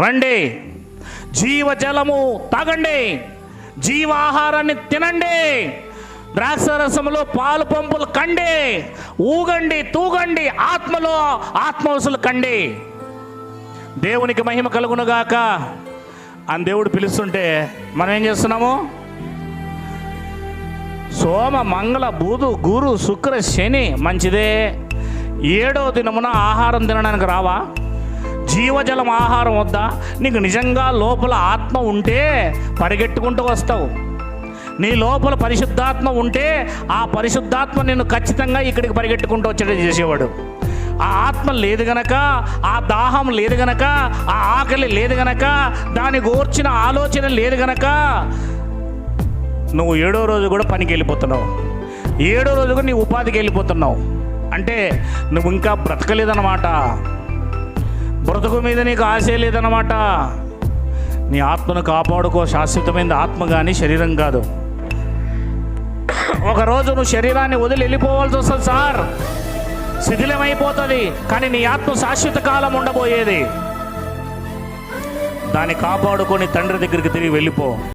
రండి, జీవజలము తాగండి, జీవాహారాన్ని తినండి, ద్రాక్షరసములో పాలు పంపులు కండి, ఊగండి, తూగండి, ఆత్మలో ఆత్మవసులు కండి, దేవునికి మహిమ కలుగునుగాక అని దేవుడు పిలుస్తుంటే మనం ఏం చేస్తున్నాము? సోమ మంగళ బుధు గురు శుక్ర శని మంచిదే, 7వ దినమున ఆహారం తినడానికి రావా? జీవజలం ఆహారం వద్దా? నీకు నిజంగా లోపల ఆత్మ ఉంటే పరిగెట్టుకుంటూ వస్తావు. నీ లోపల పరిశుద్ధాత్మ ఉంటే ఆ పరిశుద్ధాత్మ నిన్ను ఖచ్చితంగా ఇక్కడికి పరిగెట్టుకుంటూ వచ్చేటట్టు చేసేవాడు. ఆ ఆత్మ లేదు గనక, ఆ దాహం లేదు గనక, ఆ ఆకలి లేదు గనక, దాని గూర్చిన ఆలోచన లేదు గనక నువ్వు 7వ రోజు కూడా పనికి వెళ్ళిపోతున్నావు, 7వ రోజు కూడా నీ ఉపాధికి వెళ్ళిపోతున్నావు. అంటే నువ్వు ఇంకా బ్రతకలేదన్నమాట, బ్రతుకు మీద నీకు ఆశ లేదన్నమాట. నీ ఆత్మను కాపాడుకో. శాశ్వతమైన ఆత్మ కానీ శరీరం కాదు. ఒకరోజు నువ్వు శరీరాన్ని వదిలి వెళ్ళిపోవాల్సి వస్తుంది సార్, శిథిలమైపోతుంది, కానీ నీ ఆత్మ శాశ్వత కాలం ఉండబోయేది. దాన్ని కాపాడుకొని తండ్రి దగ్గరికి తిరిగి వెళ్ళిపో.